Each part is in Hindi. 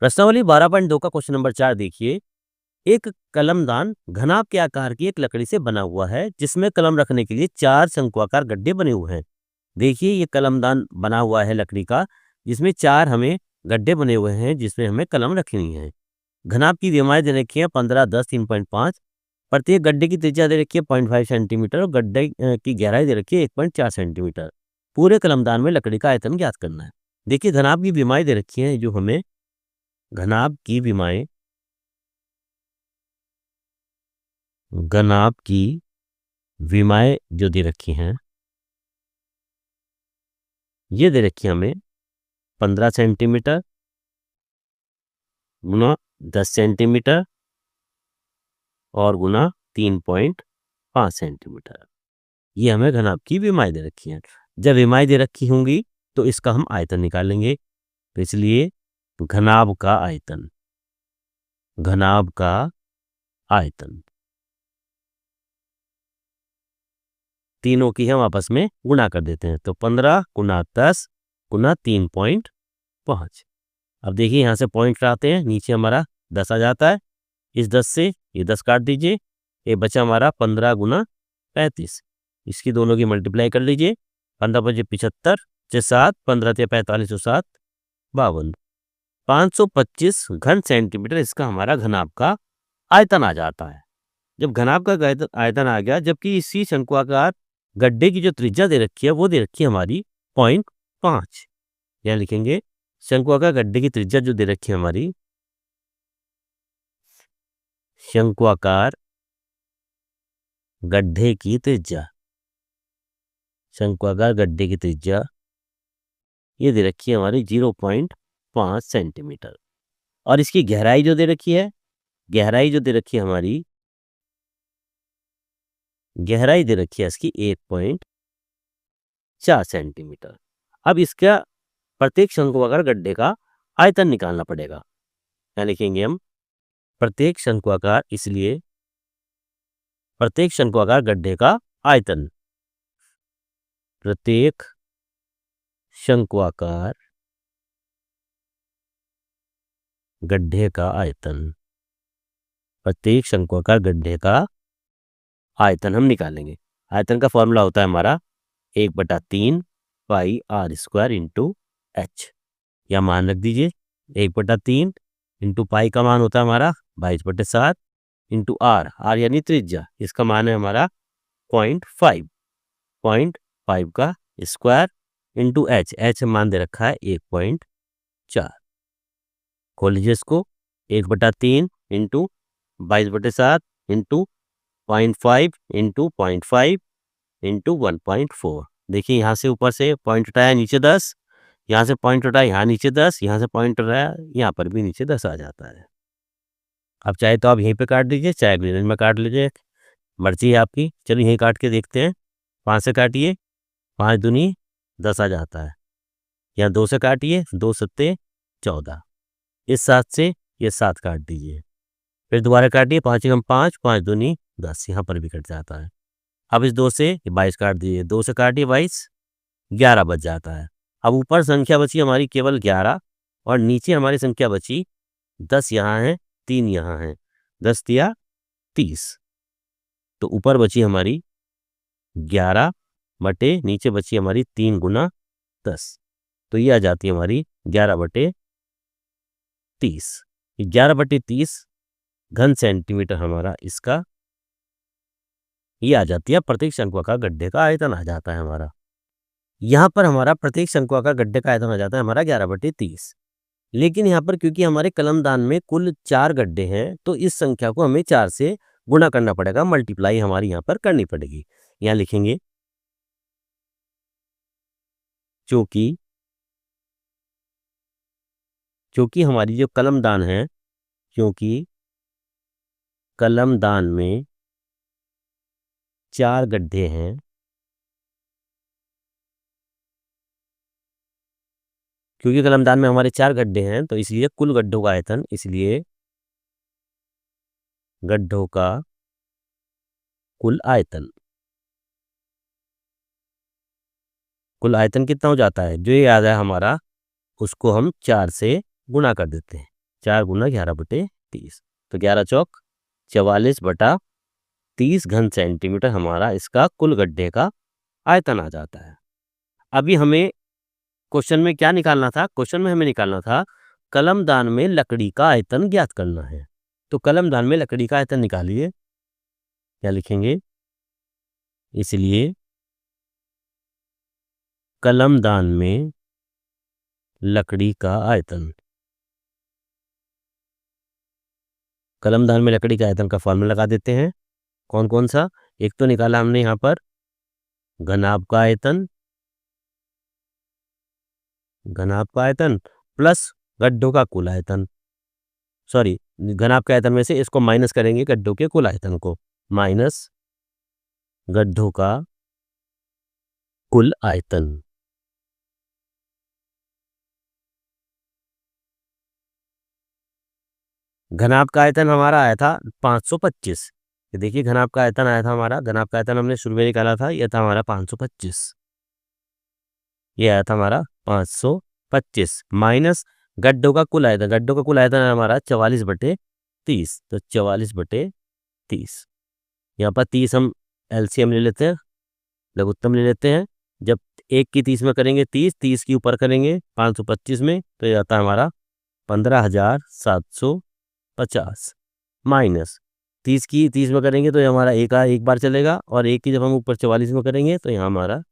प्रश्नावली 12.2 का क्वेश्चन नंबर 4 देखिए। एक कलमदान घनाभ के आकार की एक लकड़ी से बना हुआ है जिसमें कलम रखने के लिए 4 शंक्वाकार गड्ढे बने हुए हैं। देखिए ये कलमदान बना हुआ है लकड़ी का, जिसमें 4 हमें गड्ढे बने हुए हैं जिसमें हमें कलम रखनी है। घनाभ की सीमाएं दे रखी है 15, 10, 3.5। प्रत्येक गड्ढे की त्रिज्या दे रखी है 0.5 सेंटीमीटर और गड्ढे की गहराई दे रखी है 1.4 सेंटीमीटर। पूरे कलमदान में लकड़ी का आयतन ज्ञात करना है। देखिए घनाभ की विमाएं दे रखी हैं, जो हमें घनाभ की विमाएं घनाभ की विमाएं जो दे रखी हैं, ये दे रखी है हमें 15 सेंटीमीटर गुना 10 सेंटीमीटर और गुना 3.5 सेंटीमीटर। ये हमें घनाभ की विमाएं दे रखी हैं। जब विमाएं दे रखी होंगी तो इसका हम आयतन निकालेंगे। तो इसलिए घनाभ का आयतन तीनों की हम आपस में गुणा कर देते हैं। तो 15 गुना 10 गुना 3.5। अब देखिए यहाँ से पॉइंट लाते हैं, नीचे हमारा 10 आ जाता है। इस 10 से ये 10 काट दीजिए, ये बचा हमारा 15 गुना 35। इसकी दोनों की मल्टीप्लाई कर लीजिए। 15 बजे 75 से 7, 15 से 45 और 7 52। 525 घन सेंटीमीटर इसका हमारा घनाभ का आयतन आ जाता है। जब घनाभ का आयतन आ गया, जबकि इसी शंक्वाकार गड्ढे की जो त्रिज्या दे रखी है वो दे रखी है हमारी 0.5। यहाँ लिखेंगे शंक्वाकार गड्ढे की त्रिज्या जो दे रखी है हमारी, शंक्वाकार गड्ढे की त्रिज्या ये दे रखी है हमारी 0.5 सेंटीमीटर। और इसकी गहराई जो दे रखी है, गहराई दे रखी है इसकी 1.4 सेंटीमीटर। अब इसका प्रत्येक शंक्वाकार गड्ढे का आयतन निकालना पड़ेगा। यहाँ लिखेंगे हम प्रत्येक शंक्वाकार गड्ढे का आयतन। प्रत्येक शंक्वाकार गड्ढे का आयतन हम निकालेंगे। आयतन का फॉर्मूला होता है हमारा 1/3 पाई आर स्क्वायर इंटू एच। या मान रख दीजिए 1/3 इंटू पाई का मान होता है हमारा 22/7 इंटू आर यानी त्रिज्या, इसका मान है हमारा 0.5 का स्क्वायर इंटू एच मान दे रखा है 1.4। खोल लीजिए इसको। 1/3 इंटू 22/7 इंटू 0.5 इंटू 0.5 इंटू 1.4। देखिए यहाँ से ऊपर से पॉइंट उठाया नीचे 10, यहाँ से पॉइंट उठाया यहाँ नीचे 10, यहाँ से पॉइंट उठाया यहाँ पर भी नीचे 10 आ जाता है। अब चाहे तो आप यहीं पे काट दीजिए, चाहे अगली लाइन में काट लीजिए, मर्जी है आपकी। चलिए यहीं काट के देखते हैं। 5 से काटिए, 5 दूनी 10 आ जाता है। यहाँ 2 से काटिए, 2 सत्ते 14। इस 7 से ये 7 काट दीजिए, फिर दोबारा काटिए, 5 एकम 5, 5 दूनी 10, यहाँ पर भी कट जाता है। अब इस 2 से 22 काट दीजिए, 2 से काटिए 22, 11 बच जाता है। अब ऊपर संख्या बची हमारी केवल 11 और नीचे हमारी संख्या बची 10 यहाँ है, 3 यहाँ है, 10 दिया 30। तो ऊपर बची हमारी 11 बटे नीचे बची हमारी 3 गुना 10। तो ये आ जाती है हमारी 11/30। 11/30 घन सेंटीमीटर हमारा इसका ये आ जाती है प्रत्येक शंक्वाकार गड्ढे का आयतन आ जाता है हमारा। यहाँ पर हमारा प्रत्येक शंक्वाकार गड्ढे का आयतन आ जाता है हमारा 11/30। लेकिन यहाँ पर क्योंकि हमारे कलमदान में कुल 4 गड्ढे हैं, तो इस संख्या को हमें 4 से गुणा करना पड़ेगा, मल्टीप्लाई हमारी यहाँ पर करनी पड़ेगी। यहाँ लिखेंगे क्योंकि हमारी जो कलमदान है, क्योंकि कलमदान में 4 गड्ढे हैं, क्योंकि कलमदान में हमारे 4 गड्ढे हैं, तो इसलिए कुल गड्ढों का आयतन, गड्ढों का कुल आयतन कितना हो जाता है, जो ये याद है हमारा, उसको हम 4 से गुणा कर देते हैं। 4 गुना 11/30, तो 11 चौक 44/30 घन सेंटीमीटर हमारा इसका कुल गड्ढे का आयतन आ जाता है। अभी हमें क्वेश्चन में क्या निकालना था? क्वेश्चन में हमें निकालना था कलमदान में लकड़ी का आयतन ज्ञात करना है। तो कलमदान में लकड़ी का आयतन निकालिए। क्या लिखेंगे? इसलिए कलमदान में लकड़ी का आयतन, कलमदान में लकड़ी का आयतन का फॉर्मूला लगा देते हैं। कौन कौन सा? एक तो निकाला हमने यहाँ पर घनाभ का आयतन, घनाभ का आयतन प्लस गड्ढों का कुल आयतन, सॉरी घनाभ के आयतन में से इसको माइनस करेंगे गड्ढों के कुल आयतन को, माइनस गड्ढों का कुल आयतन। घनाभ का आयतन हमारा आया था 525। ये देखिए घनाभ का आयतन आया था हमारा, घनाभ का आयतन हमने शुरू में निकाला था, यह था हमारा 525। ये आया था हमारा 525 माइनस गड्ढों का कुल आयतन, गड्ढों का कुल आयतन है हमारा 44/30, तो 44/30। यहाँ पर 30 हम एलसीएम ले लेते हैं, लघुत्तम ले लेते हैं। जब 1 की 30 में करेंगे 30, 30 की ऊपर करेंगे 525 में, तो ये आता है हमारा 15,750 माइनस 30 की 30 में करेंगे तो ये हमारा एक बार चलेगा, और 1 की जब हम ऊपर 44 में करेंगे तो यहाँ हमारा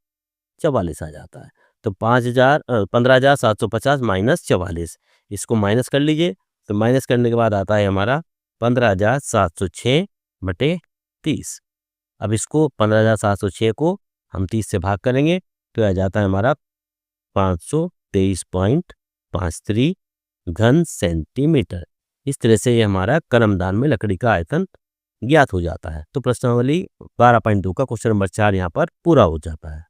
44 आ जाता है। तो 15,750 माइनस 44, इसको माइनस कर लीजिए। तो माइनस करने के बाद आता है हमारा 15,706/30। अब इसको 15,706 को हम 30 से भाग करेंगे तो आ जाता है हमारा 523.53 घन सेंटीमीटर। इस तरह से ये हमारा कलमदान में लकड़ी का आयतन ज्ञात हो जाता है। तो प्रश्नावली 12.2 का क्वेश्चन नंबर 4 यहाँ पर पूरा हो जाता है।